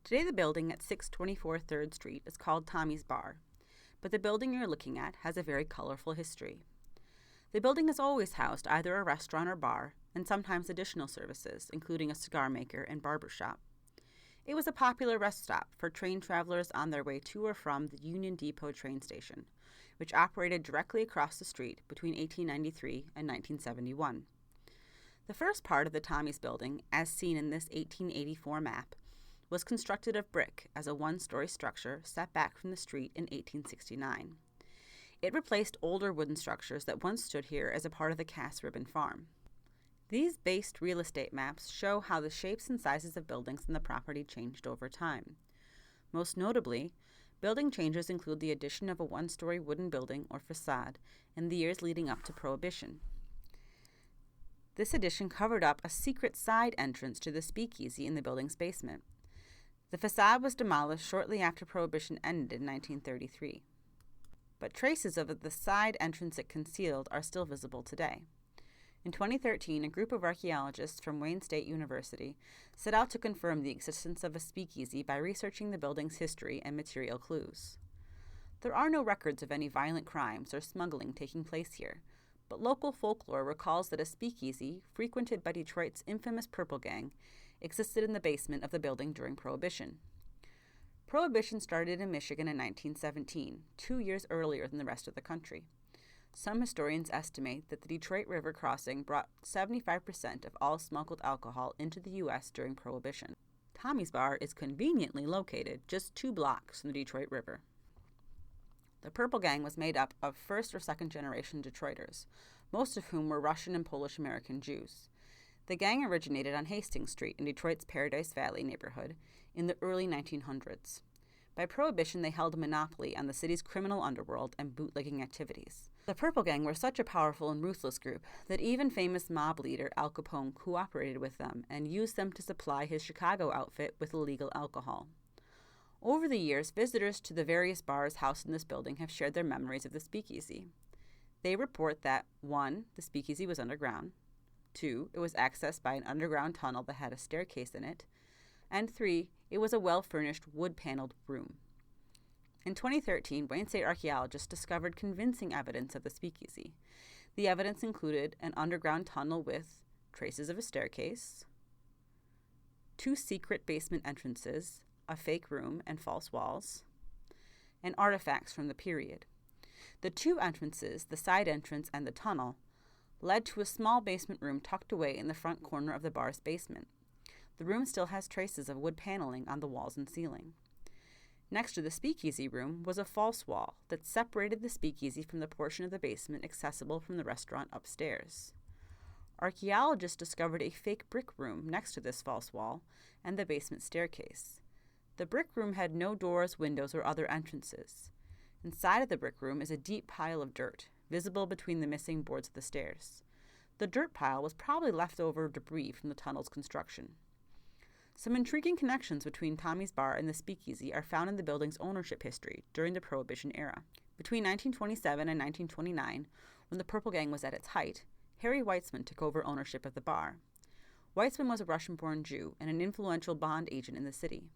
Today the building at 624 3rd Street is called Tommy's Bar, but the building you're looking at has a very colorful history. The building has always housed either a restaurant or bar, and sometimes additional services, including a cigar maker and barber shop. It was a popular rest stop for train travelers on their way to or from the Union Depot train station, which operated directly across the street between 1893 and 1971. The first part of the Tommy's building, as seen in this 1884 map, was constructed of brick as a one-story structure set back from the street in 1869. It replaced older wooden structures that once stood here as a part of the Cass Ribbon Farm. These based real estate maps show how the shapes and sizes of buildings in the property changed over time. Most notably, building changes include the addition of a one-story wooden building or facade in the years leading up to Prohibition. This addition covered up a secret side entrance to the speakeasy in the building's basement. The facade was demolished shortly after Prohibition ended in 1933. But traces of the side entrance it concealed are still visible today. In 2013, a group of archaeologists from Wayne State University set out to confirm the existence of a speakeasy by researching the building's history and material clues. There are no records of any violent crimes or smuggling taking place here, but local folklore recalls that a speakeasy, frequented by Detroit's infamous Purple Gang, existed in the basement of the building during Prohibition. Prohibition started in Michigan in 1917, 2 years earlier than the rest of the country. Some historians estimate that the Detroit River crossing brought 75% of all smuggled alcohol into the U.S. during Prohibition. Tommy's Bar is conveniently located just 2 blocks from the Detroit River. The Purple Gang was made up of first or second generation Detroiters, most of whom were Russian and Polish American Jews. The gang originated on Hastings Street in Detroit's Paradise Valley neighborhood in the early 1900s. By Prohibition, they held a monopoly on the city's criminal underworld and bootlegging activities. The Purple Gang were such a powerful and ruthless group that even famous mob leader Al Capone cooperated with them and used them to supply his Chicago outfit with illegal alcohol. Over the years, visitors to the various bars housed in this building have shared their memories of the speakeasy. They report that 1. The speakeasy was underground, 2. It was accessed by an underground tunnel that had a staircase in it, and 3. It was a well-furnished, wood-paneled room. In 2013, Wayne State archaeologists discovered convincing evidence of the speakeasy. The evidence included an underground tunnel with traces of a staircase, 2 secret basement entrances, a fake room and false walls, and artifacts from the period. The 2 entrances, the side entrance and the tunnel, led to a small basement room tucked away in the front corner of the bar's basement. The room still has traces of wood paneling on the walls and ceiling. Next to the speakeasy room was a false wall that separated the speakeasy from the portion of the basement accessible from the restaurant upstairs. Archaeologists discovered a fake brick room next to this false wall and the basement staircase. The brick room had no doors, windows, or other entrances. Inside of the brick room is a deep pile of dirt, visible between the missing boards of the stairs. The dirt pile was probably leftover debris from the tunnel's construction. Some intriguing connections between Tommy's Bar and the speakeasy are found in the building's ownership history during the Prohibition era. Between 1927 and 1929, when the Purple Gang was at its height, Harry Weitzman took over ownership of the bar. Weitzman was a Russian-born Jew and an influential bond agent in the city.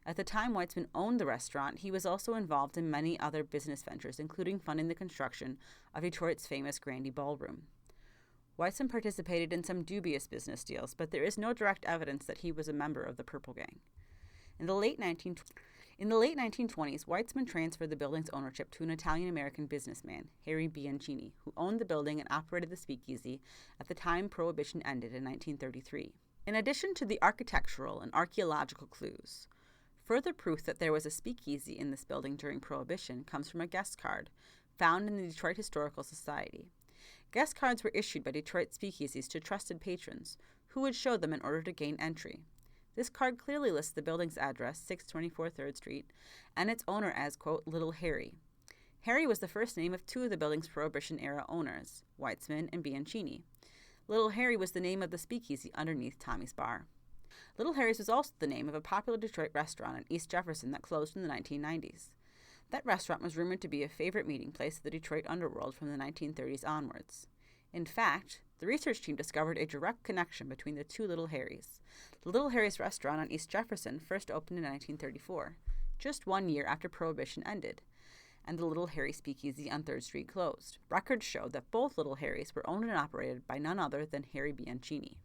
At the time Weitzman owned the restaurant, he was also involved in many other business ventures, including funding the construction of Detroit's famous Grandy Ballroom. Weitzman participated in some dubious business deals, but there is no direct evidence that he was a member of the Purple Gang. In the late 1920s, Weitzman transferred the building's ownership to an Italian-American businessman, Harry Bianchini, who owned the building and operated the speakeasy at the time Prohibition ended in 1933. In addition to the architectural and archaeological clues, further proof that there was a speakeasy in this building during Prohibition comes from a guest card found in the Detroit Historical Society. Guest cards were issued by Detroit speakeasies to trusted patrons, who would show them in order to gain entry. This card clearly lists the building's address, 624 3rd Street, and its owner as, quote, Little Harry. Harry was the first name of 2 of the building's Prohibition-era owners, Weitzman and Bianchini. Little Harry was the name of the speakeasy underneath Tommy's Bar. Little Harry's was also the name of a popular Detroit restaurant in East Jefferson that closed in the 1990s. That restaurant was rumored to be a favorite meeting place of the Detroit underworld from the 1930s onwards. In fact, The research team discovered a direct connection between the two Little Harrys. The Little Harry's restaurant on East Jefferson first opened in 1934, just 1 year after Prohibition ended, and the Little Harry Speakeasy on 3rd Street closed. Records show that both Little Harrys were owned and operated by none other than Harry Bianchini.